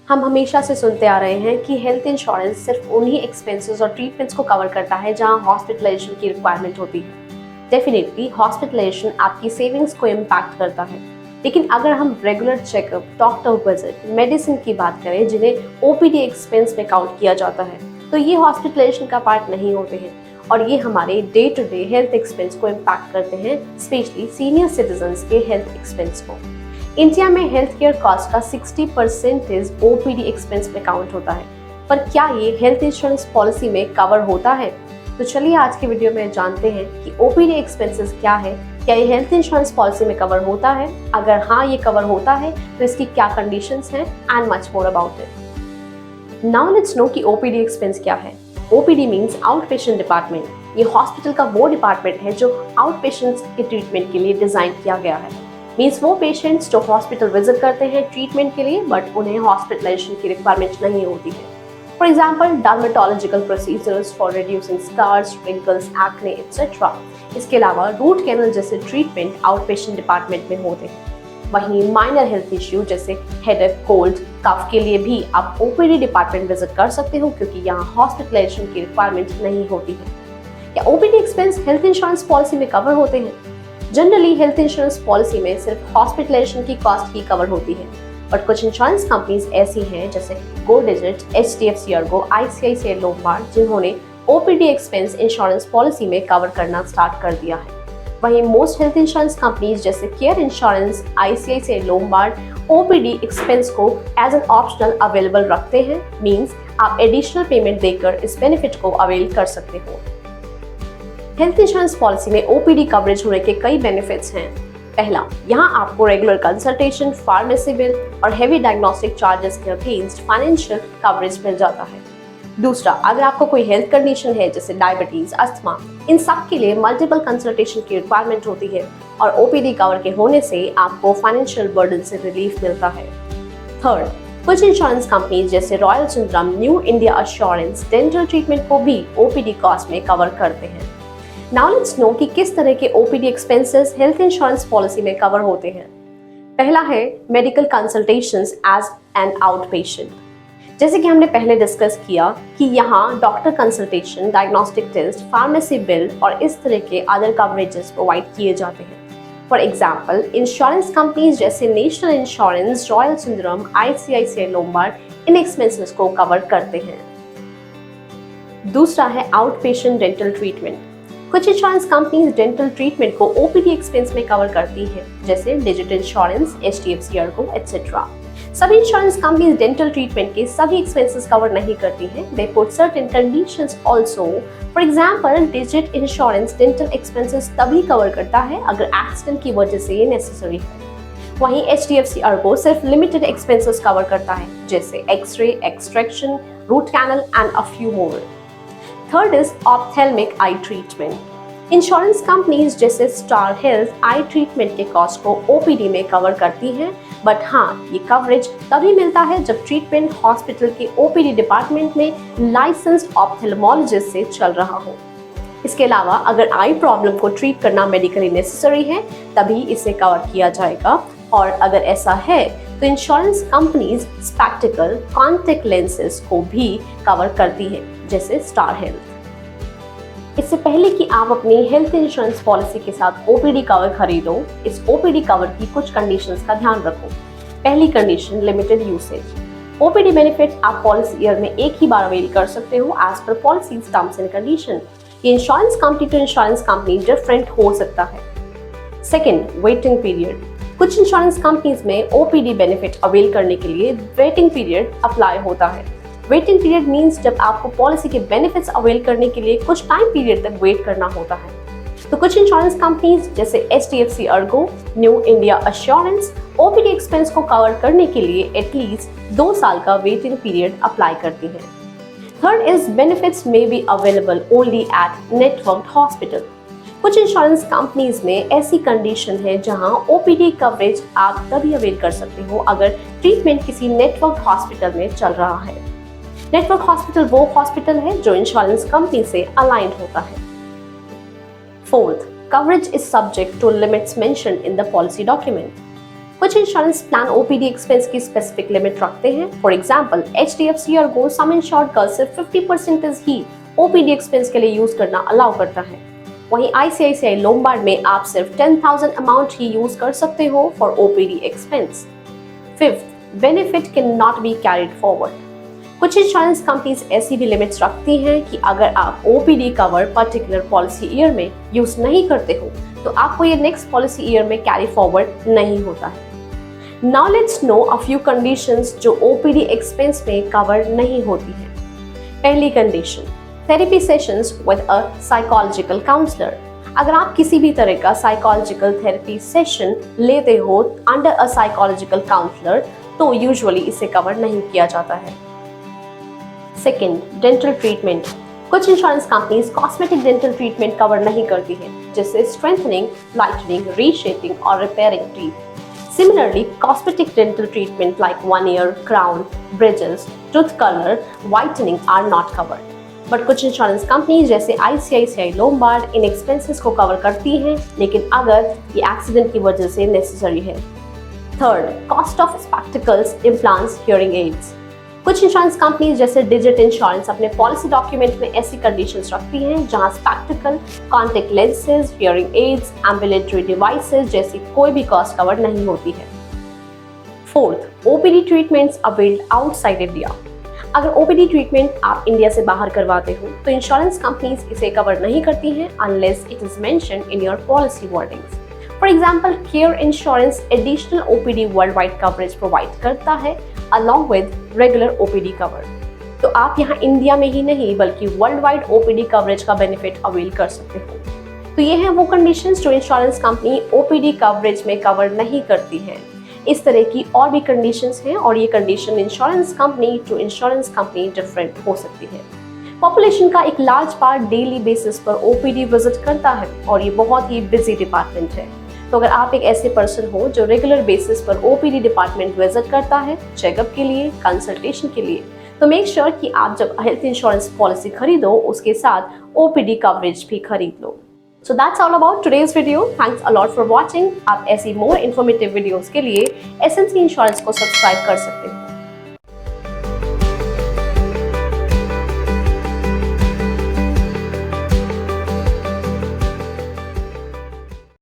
हम हमेशा से सुनते आ रहे हैं कि हेल्थ इंश्योरेंस सिर्फ उन्हीं एक्सपेंसेस और ट्रीटमेंट्स को कवर करता है जहां हॉस्पिटलाइजेशन की रिक्वायरमेंट होती है। डेफिनेटली हॉस्पिटलाइजेशन आपकी सेविंग्स को इम्पैक्ट करता है, लेकिन अगर हम regular checkup, doctor visit, medicine की बात करें जिन्हें ओपीडी एक्सपेंस में काउंट किया जाता है, तो ये हॉस्पिटलाइजेशन का पार्ट नहीं होते हैं और ये हमारे day to day health expense को इम्पैक्ट करते हैं, स्पेशली सीनियर सिटीजन्स के हेल्थ एक्सपेंस को। इंडिया में हेल्थ केयर कॉस्ट का 60% ओपीडी एक्सपेंस में काउंट होता है, पर क्या ये हेल्थ इंश्योरेंस पॉलिसी में कवर होता है? तो चलिए आज की वीडियो में जानते हैं कि ओपीडी एक्सपेंसेस क्या है, क्या ये हेल्थ इंश्योरेंस पॉलिसी में कवर होता है, अगर हाँ ये कवर होता है तो इसकी क्या कंडीशंस हैं and much more about it. Now let's no कि ओपीडी एक्सपेंस क्या है। OPD means out patient department. ये हॉस्पिटल का वो डिपार्टमेंट है जो आउट पेशेंट्स के ट्रीटमेंट के लिए डिजाइन किया गया है। मीन्स वो पेशेंट्स जो हॉस्पिटल विजिट करते हैं ट्रीटमेंट के लिए बट उन्हें हॉस्पिटलाइजेशन की रिक्वायरमेंट नहीं होती है। For example dermatological procedures for reducing scars, wrinkles, acne etcetera. इसके अलावा रूट कैनल जैसे ट्रीटमेंट आउट पेशेंट डिपार्टमेंट में होते हैं। वहीं माइनर हेल्थ इश्यू जैसे हेडेक, कोल्ड, कफ के लिए भी आप ओपीडी डिपार्टमेंट विजिट कर सकते हो क्योंकि यहाँ हॉस्पिटलाइजेशन की रिक्वायरमेंट नहीं होती है। क्या OPD expense health insurance policy में कवर होते हैं? जनरली हेल्थ इंश्योरेंस पॉलिसी में सिर्फ हॉस्पिटलाइजेशन की कॉस्ट ही कवर होती है, बट कुछ इंश्योरेंस कंपनीज ऐसी हैं जैसे Go Digit, HDFC Ergo, ICICI Lombard जिन्होंने ओपीडी एक्सपेंस इंश्योरेंस पॉलिसी में कवर करना स्टार्ट कर दिया है। वहीं मोस्ट हेल्थ इंश्योरेंस कंपनीज जैसे Care insurance, ICICI Lombard OPD expense को एज एन ऑप्शनल अवेलेबल रखते हैं। मींस आप एडिशनल पेमेंट देकर इस बेनिफिट को अवेल कर सकते हो। हेल्थ इंश्योरेंस पॉलिसी में ओपीडी कवरेज होने के कई बेनिफिट्स हैं। पहला, यहाँ आपको रेगुलर कंसल्टेशन, फार्मेसी बिल और हेवी डायग्नोस्टिक चार्जेस के अगेंस्ट फाइनेंशियल कवरेज मिल जाता है। दूसरा, अगर आपको कोई हेल्थ कंडीशन है जैसे डायबिटीज, अस्थमा, इन सब के लिए मल्टीपल कंसल्टेशन की रिक्वायरमेंट होती है और ओपीडी कवर के होने से आपको फाइनेंशियल बर्डन से रिलीफ मिलता है। थर्ड, कुछ इंश्योरेंस कंपनीज जैसे royal Sundaram, new India assurance dental treatment को भी ओपीडी कॉस्ट में कवर करते हैं। नाउ लेट्स नो कि किस तरह के OPD expenses health insurance policy में कवर होते हैं। पहला है medical consultations as an out patient. जैसे कि हमने पहले डिस्कस किया कि यहाँ doctor consultation, diagnostic test, pharmacy bill और इस तरह के अदर कवरेजेस प्रोवाइड किए जाते हैं। फॉर एग्जाम्पल इंश्योरेंस कंपनीज जैसे National Insurance, Royal Sundaram, ICICI Lombard इन एक्सपेंसेस को कवर करते हैं। दूसरा है आउट पेशेंट डेंटल ट्रीटमेंट। कुछ इंश्योरेंस कंपनीज डेंटल ट्रीटमेंट को ओपीडी एक्सपेंस में कवर करती है जैसे Digit insurance, HDFC Ergo etcetera. सभी इंश्योरेंस कंपनीज डेंटल ट्रीटमेंट के सभी एक्सपेंसेस कवर नहीं करती हैं। They put certain conditions also. For example Digit insurance dental expenses तभी कवर करता है अगर एक्सीडेंट की वजह से ये नेसेसरी है। वहीं एचडीएफसी अर्गो सिर्फ लिमिटेड एक्सपेंसेस कवर करता है जैसे x-ray, extraction, root canal and a few more. Third is ophthalmic eye treatment. Insurance companies जैसे स्टार हेल्थ आई ट्रीटमेंट के कॉस्ट को ओपीडी में कवर करती हैं, बट हाँ ये कवरेज तभी मिलता है जब ट्रीटमेंट हॉस्पिटल के ओपीडी डिपार्टमेंट में लाइसेंस्ड ऑप्थेल्मोलॉजिस्ट से चल रहा हो। इसके अलावा अगर आई प्रॉब्लम को ट्रीट करना मेडिकली नेसेसरी है तभी इसे कवर किया जाएगा, और अगर ऐसा है तो insurance companies spectacled, contact lenses को भी कवर करती है जैसे स्टार हेल्थ। इससे पहले कि आप अपनी हेल्थ इंश्योरेंस पॉलिसी के साथ ओपीडी कवर खरीदो, इस ओपीडी कवर की कुछ कंडीशंस का ध्यान रखो। पहली condition, limited usage. OPD benefit आप पॉलिसी ईयर में एक ही बार अवेल कर सकते हो as per policy terms and condition. ये insurance company to insurance company different हो सकता है। Second, waiting period. कुछ इंश्योरेंस कंपनीज में ओपीडी बेनिफिट अवेल करने के लिए वेटिंग पीरियड अप्लाई होता है। वेटिंग पीरियड मींस जब आपको पॉलिसी के बेनिफिट्स अवेल करने के लिए कुछ टाइम पीरियड तक वेट करना होता है। तो कुछ इंश्योरेंस कंपनीज जैसे HDFC Ergo, new India assurance OPD expense को कवर करने के लिए एटलीस्ट 2 साल का वेटिंग पीरियड अप्लाई करती है। Third is benefits may be available only at networked hospital. कुछ इंश्योरेंस कंपनीज में ऐसी कंडीशन है जहां ओपीडी कवरेज आप तभी अवेल कर सकते हो अगर ट्रीटमेंट किसी नेटवर्क हॉस्पिटल में चल रहा है। नेटवर्क हॉस्पिटल वो हॉस्पिटल है जो इंश्योरेंस कंपनी से अलाइंड होता है। Fourth, coverage is subject to limits mentioned in the policy document. कुछ इंश्योरेंस प्लान ओपीडी एक्सपेंस की स्पेसिफिक लिमिट रखते हैं। फॉर एग्जांपल HDFC और गो सम इंश्योर्ड का सिर्फ 50% ही ओपीडी एक्सपेंस के लिए यूज करना अलाउ करता है। वहीं ICICI लोम्बार्ड में आप सिर्फ 10,000 अमाउंट ही यूज कर सकते हो for OPD expense. Fifth, benefit can not be carried forward. कुछ इंश्योरेंस कंपनीज ऐसी भी लिमिट्स रखती हैं कि अगर आप OPD cover particular policy year में यूज नहीं करते हो तो आपको ये नेक्स्ट पॉलिसी ईयर में कैरी फॉरवर्ड नहीं होता है। Now let's know a few conditions जो ओपीडी एक्सपेंस में कवर नहीं होती है। पहली condition, therapy sessions with a psychological counsellor. अगर आप किसी भी तरह का साइकोलॉजिकल थेरेपी सेशन लेते हो अंडर अ साइकोलॉजिकल काउंसलर तो यूजुअली इसे कवर नहीं किया जाता है। Second, dental treatment. कुछ insurance companies cosmetic dental treatment cover नहीं करती हैं, जैसे स्ट्रेंथनिंग, लाइटनिंग, रीशेपिंग और repairing teeth. Similarly, cosmetic dental treatment like veneer, crown, bridges, tooth color, whitening are not covered. But कुछ इंश्योरेंस कंपनीज जैसे ICICI Lombard इन expenses को cover करती हैं, लेकिन अगर ये एक्सीडेंट की वजह से नेसेसरी है। Third, cost of spectacles, implants, hearing aids. कुछ इंश्योरेंस कंपनीज जैसे डिजिट इंश्योरेंस अपने पॉलिसी डॉक्यूमेंट में ऐसी कंडीशंस रखती हैं जहां spectacled, contact lenses, hearing aids, ambulatory devices जैसी कोई भी कॉस्ट कवर नहीं होती है। Fourth, OPD treatments availed outside India. अगर ओपीडी ट्रीटमेंट आप इंडिया से बाहर करवाते हो तो इंश्योरेंस कंपनीज इसे कवर नहीं करती हैं unless it is mentioned in your policy wordings. For example, care insurance additional OPD world wide coverage provide करता है along with regular OPD cover। तो आप यहाँ इंडिया में ही नहीं बल्कि वर्ल्ड वाइड OPD कवरेज का बेनिफिट अवेल कर सकते हो। तो ये हैं वो कंडीशंस जो इंश्योरेंस कंपनी OPD कवरेज में कवर नहीं करती है। इस तरह की और भी कंडीशंस हैं और ये condition insurance company to insurance company different हो सकती है। पॉपुलेशन का एक लार्ज पार्ट डेली बेसिस पर OPD विजिट करता है और ये बहुत ही बिजी डिपार्टमेंट है। तो अगर आप एक ऐसे पर्सन हो जो रेगुलर बेसिस पर ओपीडी डिपार्टमेंट विजिट करता है चेकअप के लिए, कंसल्टेशन के लिए, तो मेक श्योर कि आप जब हेल्थ इंश्योरेंस पॉलिसी खरीदो उसके साथ ओपीडी कवरेज भी खरीद लो। So that's all about today's video. Thanks a lot for watching. आप ऐसी मोर इन्फॉर्मेटिव वीडियोस के लिए एसएनसी इंश्योरेंस को सब्सक्राइब कर सकते हैं।